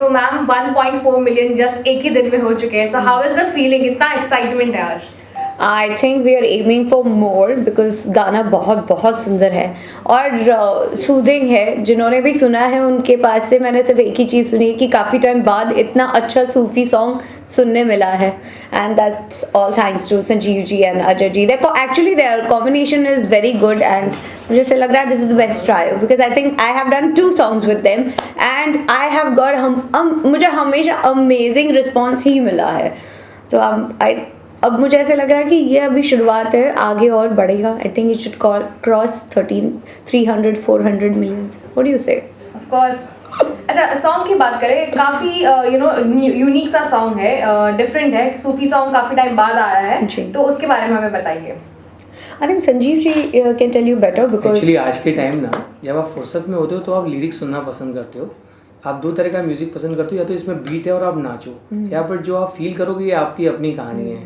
तो ma'am 1.4 million just एक ही दिन में हो चुके हैं, so how is the feeling, इतना एक्साइटमेंट है आज? I think we are aiming for more because गाना बहुत बहुत सुंदर है और सूदिंग है. जिन्होंने भी सुना है उनके पास से मैंने सिर्फ एक ही चीज़ सुनी है कि काफ़ी टाइम बाद इतना अच्छा सूफी सॉन्ग सुनने मिला है. And that's all thanks to Sanjeev ji and Ajay ji. Actually their combination is very good and मुझे ऐसा लग रहा है this is the best try because I think I have done 2 songs with them and I have got मुझे हमेशा amazing response ही मिला है. तो अब मुझे ऐसे लग रहा है कि ये अभी शुरुआत है, आगे और बढ़ेगा. I think it should cross 300-400 millions. What do you say? Of course. अच्छा, सॉन्ग की बात करें, काफ़ी यूनिक सा सॉन्ग है, डिफरेंट है, सूफी सॉन्ग काफ़ी टाइम बाद आया है, तो उसके बारे में हमें बताइए. I think Sanjeev ji can tell you better because actually आज के टाइम ना जब आप फुर्सत में होते हो तो आप लिरिक्स सुनना पसंद करते हो. आप 2 तरह का म्यूजिक पसंद करते हो, या तो इसमें बीट है और आप नाचो, या फिर जो आप फील करोगे ये आपकी अपनी कहानी है.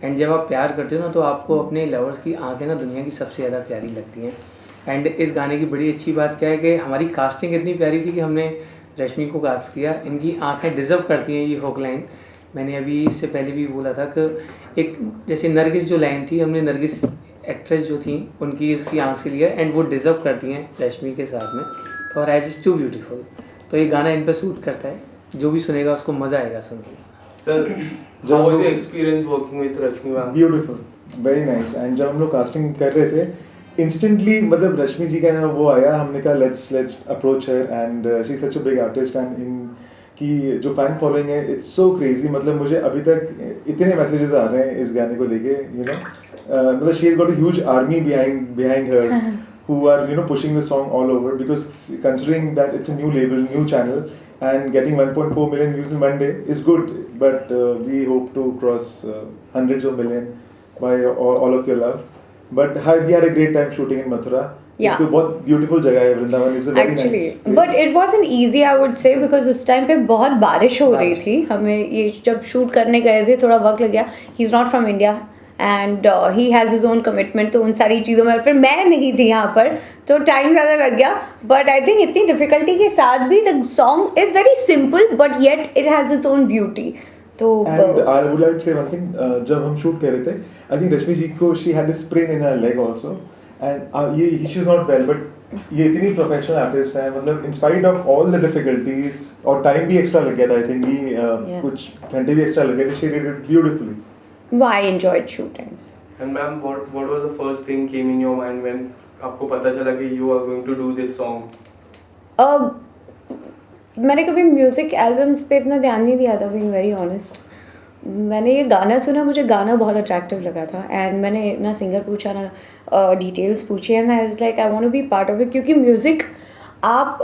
एंड जब आप प्यार करते हो ना तो आपको अपने लवर्स की आंखें ना दुनिया की सबसे ज़्यादा प्यारी लगती हैं. एंड इस गाने की बड़ी अच्छी बात क्या है कि हमारी कास्टिंग इतनी प्यारी थी कि हमने रश्मि को कास्ट किया. इनकी आंखें डिज़र्व करती हैं ये हुक लाइन. मैंने अभी इससे पहले भी बोला था कि एक जैसे नरगिस जो लाइन थी, हमने नरगिस एक्ट्रेस जो थी उनकी इसकी आंख से लिया एंड वो डिज़र्व करती हैं रश्मि के साथ में. तो और एज इज़ टू ब्यूटीफुल. तो ये गाना इन पर सूट करता है, जो भी सुनेगा उसको मज़ा आएगा सुन के. Sir, how was your experience working with Rashmi ma'am? Beautiful, very nice. And जब हम लोग कास्टिंग कर रहे थे, instantly मतलब रश्मि जी का वो आया, हमने कहा let's approach her and she's such a big artist and की जो फैन फॉलोइंग है it's so crazy. मतलब मुझे अभी तक इतने मैसेजेस आ रहे हैं इस गाने को लेके, मतलब she has got a huge army behind her who are pushing the song all over because considering that it's a new label, new channel and getting 1.4 million views in one day is good, but we hope to cross hundreds of million by all of your love. But we had a great time shooting in Mathura. Yeah. तो बहुत beautiful जगह है Vrindavan. is a very Actually, nice place. but it wasn't easy I would say because उस time पे बहुत बारिश हो रही थी. हमें ये जब शूट करने गए थे थोड़ा वक्त लग गया. He's not from India and he has his own commitment. तो उन सारी चीज़ों में फिर मैं नहीं थी यहाँ पर तो टाइम ज़्यादा लग गया. बट आई थिंक इतनी डिफ़िकल्टी के साथ भी the song is very simple but yet it has its own beauty. तो and I would like to say one thing. जब हम शूट कर रहे थे I think रश्मि जी को she had a sprain in her leg also and ये she is not well but ये इतनी प्रोफेशनल आर्टिस्ट है, मतलब in spite of all the difficulties और टाइम भी एक्स्ट्रा लग गया था. I think ये कुछ घंटे भी एक्स्ट्रा लग गए थे. she did it beautifully. I enjoyed shooting. And ma'am, what was the first thing came in your mind when आपको पता चला कि you are going to do this song? मैंने कभी म्यूज़िक एल्बम्स पे इतना ध्यान नहीं दिया था, being very honest. मैंने ये गाना सुना, मुझे गाना बहुत अट्रैक्टिव लगा था एंड मैंने ना सिंगर पूछा ना डिटेल्स पूछी and I was like I want to be part of it. क्योंकि म्यूज़िक आप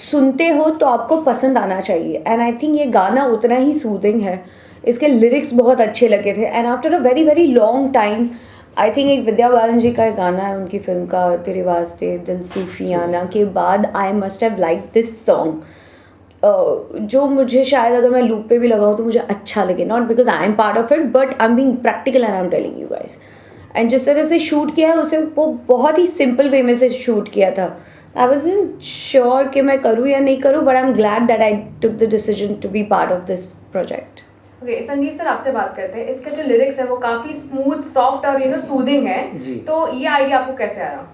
सुनते हो तो आपको पसंद आना चाहिए एंड आई थिंक ये गाना उतना ही सूदिंग है. इसके लिरिक्स बहुत अच्छे लगे थे and after a very very long time I think एक विद्या बालन जी का एक गाना है उनकी फिल्म का तेरे वास्ते दिल सूफियाना के बाद I must have like this song, जो मुझे शायद अगर मैं लूप पे भी लगाऊँ तो मुझे अच्छा लगे. Not because I am part of it but I am being practical and I am telling you guys. And जिस तरह से शूट किया है उसे वो बहुत ही सिंपल वे में से शूट किया था. आई वॉज़न्ट श्योर कि मैं करूँ या नहीं करूँ but I am glad that I took the decision to be part of this project. Okay, Sanjeev sir आपसे बात करते हैं. इसके जो लिरिक्स है वो काफी स्मूथ, सॉफ्ट और सूदिंग है जी. तो ये आइडिया आपको कैसे आया?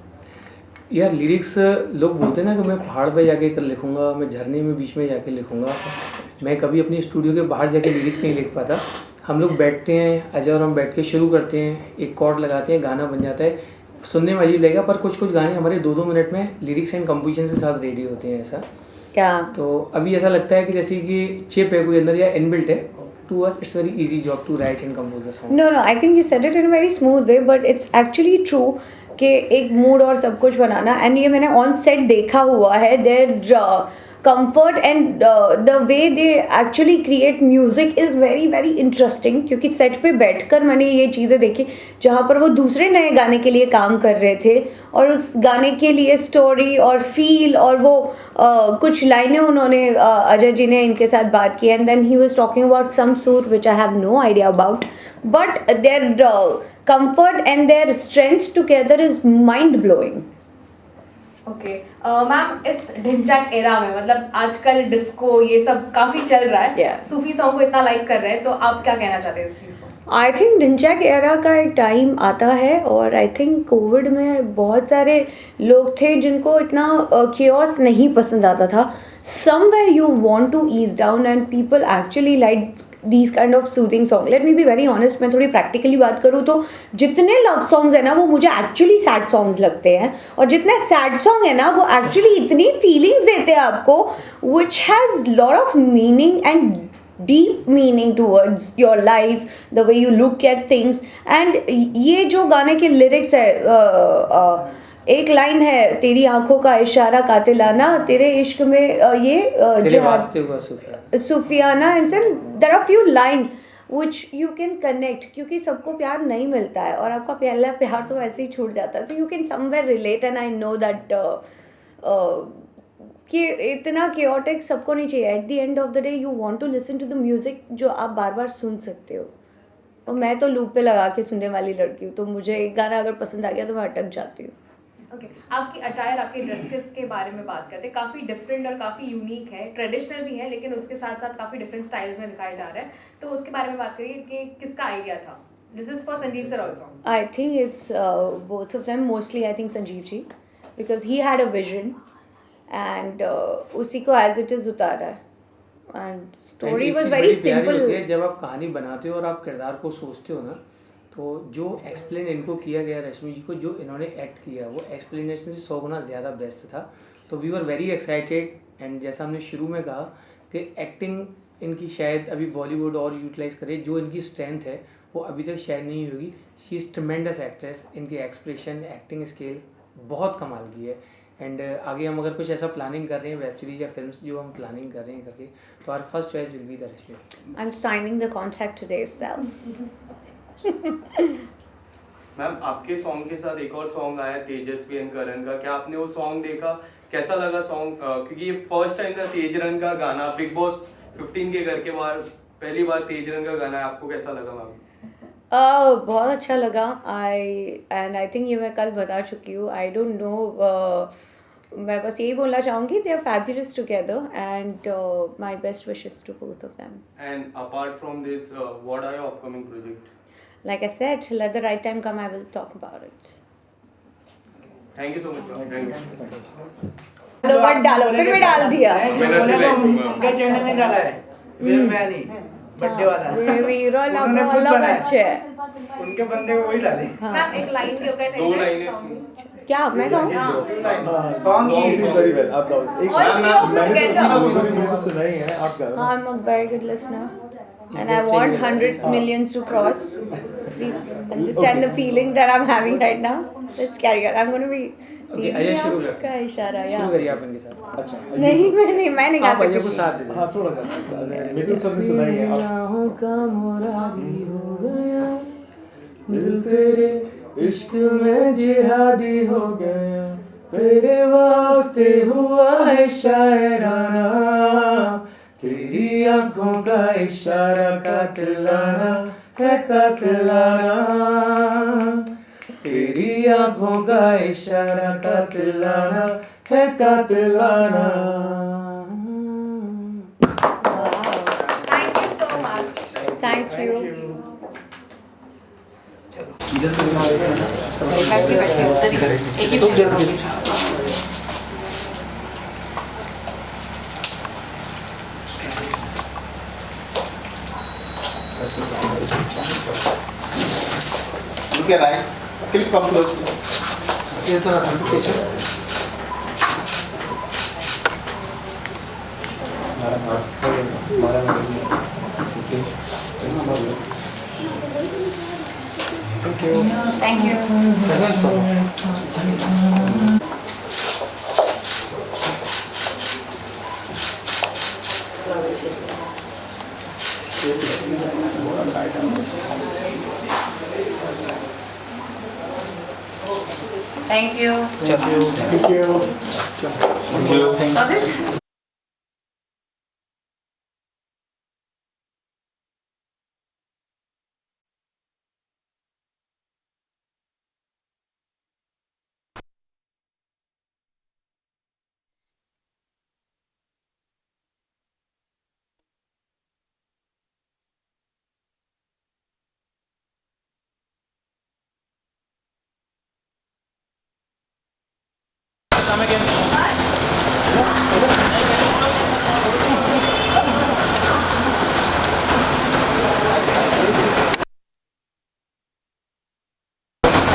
यार लिरिक्स लोग बोलते हैं ना कि मैं पहाड़ पे जाके कर लिखूंगा, मैं झरने में बीच में जाके लिखूंगा. मैं कभी अपनी स्टूडियो के बाहर जाके लिरिक्स नहीं लिख पाता. हम लोग बैठते हैं, अजय और हम बैठ के शुरू करते हैं, एक कॉर्ड लगाते हैं, गाना बन जाता है. सुनने में अजीब लगेगा पर कुछ गाने हमारे 2-2 मिनट में लिरिक्स एंड कंपोजिशन के साथ रेडी होते हैं. ऐसा क्या तो अभी ऐसा लगता है कि जैसे कि चिप है कोई अंदर या इनबिल्ट है. To us, it's very easy job to write and compose a song. No, I think you said it in a very smooth way, but it's actually true कि एक मूड और सब कुछ बनाना एंड ये मैंने ऑन सेट देखा हुआ है. Their comfort and the way they actually create music is very very interesting. क्योंकि सेट पे बैठकर मैंने ये चीज़ें देखी जहाँ पर वो दूसरे नए गाने के लिए काम कर रहे थे और उस गाने के लिए स्टोरी और फील और वो कुछ लाइनें उन्होंने अजय जी ने इनके साथ बात की and then he was talking about some suit which I have no idea about but their comfort and their strength together is mind blowing. Okay ma'am, इस ढिंचैक एरा में मतलब आजकल डिस्को ये सब काफी चल रहा है, Yeah. सूफी सॉन्ग को इतना लाइक कर रहे हैं, तो आप क्या कहना चाहते हैं इस चीज को? आई थिंक ढिंचैक एरा का एक टाइम आता है, और आई थिंक कोविड में बहुत सारे लोग थे जिनको इतना क्योस नहीं पसंद आता था. Somewhere you want to ease down and people actually like these kind of soothing song. Let me be very honest, मैं थोड़ी प्रैक्टिकली बात करूँ तो जितने लव सॉन्ग्स है ना वो मुझे एक्चुअली सैड सॉन्ग्स लगते हैं, और जितने सैड सॉन्ग है ना वो एक्चुअली इतनी फीलिंग्स देते हैं आपको, which has lot of meaning and deep meaning towards your life, the way you look at things. And ये जो गाने के लिरिक्स है, एक लाइन है, तेरी आंखों का इशारा कातिलाना, तेरे इश्क में ये तेरे वास्ते हुआ सूफिया सूफियाना, and there are few lines which you can connect, क्योंकि सबको प्यार नहीं मिलता है और आपका पहला प्यार तो ऐसे ही छूट जाता है. so you can somewhere relate, and I know that कि इतना chaotic सबको नहीं चाहिए. At the end of the day you want to listen to the music जो आप बार बार सुन सकते हो, और मैं तो लूप पे लगा के सुनने वाली लड़की हूँ, तो मुझे एक गाना अगर पसंद आ गया तो मैं अटक जाती हूँ. ओके, आपकी अटायर, आपके ड्रेसेस के बारे में बात करते हैं, काफ़ी डिफरेंट और काफ़ी यूनिक है, ट्रेडिशनल भी है लेकिन उसके साथ साथ काफ़ी डिफरेंट स्टाइल्स में दिखाया जा रहा है, तो उसके बारे में बात करिए कि किसका आइडिया था? This is for Sanjeev sir also. I think it's both of them, mostly I think Sanjeev ji, because he had a vision and उसी को एज इट इज़ उतारा है. And story was very simple. जब आप कहानी बनाते हो और आप किरदार को सोचते हो ना, तो जो एक्सप्लेन इनको किया गया रश्मि जी को, जो इन्होंने एक्ट किया वो एक्सप्लेनेशन से 100 गुना ज़्यादा बेस्ट था. तो we were very excited. And जैसा हमने शुरू में कहा कि एक्टिंग इनकी शायद अभी बॉलीवुड और यूटिलाइज करे, जो इनकी स्ट्रेंथ है वो अभी तक शायद नहीं होगी. She is ट्रेमेंडस actress. इनके एक्सप्रेशन, एक्टिंग स्केल बहुत कमाल की है. एंड आगे हम अगर कुछ ऐसा प्लानिंग कर रहे हैं, वेब सीरीज या फिल्म्स जो हम प्लानिंग कर रहे हैं करके, तो our first choice will be the Rashmi. I am signing the contract today itself. Ma'am, आपके सॉन्ग के साथ एक और सॉन्ग आया तेजस्वी एंड करण का, क्या आपने वो सॉन्ग देखा? कैसा लगा सॉन्ग? क्योंकि ये फर्स्ट टाइम था तेजरन का गाना, बिग बॉस 15 के घर के बाद पहली बार तेजरन का गाना है. आपको कैसा लगा मैम? बहुत अच्छा लगा. आई थिंक ये मैं कल बता चुकी हूँ. आई डोंट नो, मैं बस यही बोलना चाहूँगी, they are fabulous together and my best wishes to both of them. And apart from this, what are your upcoming project? Like I said, let the right time come, I will talk about it. Thank you so much ma'am. Thank you. तो but डालो, फिर मैं डाल दिया. उनका channel नहीं डाला है, वीर में नहीं बर्थडे वाला. ये वीरो लम्बा वाला बच्चे है. उनके बंदे को वही डाले. मैम, एक लाइन के ऊपर दो लाइनें क्या मैं कहूँ? Song is very well. आप गाओ. एक मैंने तो सुना ही है, आप गाओ. I'm a very good listener. And I want 100 millions to cross. Please understand the feelings that I'm having right now. Let's carry on. I'm going to be. Okay, Ajay शुरू कर. का इशारा यार. शुरू करिए आप इनके साथ. अच्छा, नहीं मैं नहीं गा आप अजय को सकती. साथ दे दीजिए. हाँ थोड़ा सा. मिथुन सर ने सुना ही है. राहों का मुरादी हो गया, दिल तेरे इश्क में जिहादी हो गया, तेरे वास्ते हुआ है शायराना, तेरी आंखों का इशारा कातिलाना है कातिलाना, तेरी आंखों का इशारा कातिलाना है कातिलाना. Thank you so much. Thank you. Look at right. Click come close. Here's the notification. Thank you. Thank you. Thank you. Love it. come again.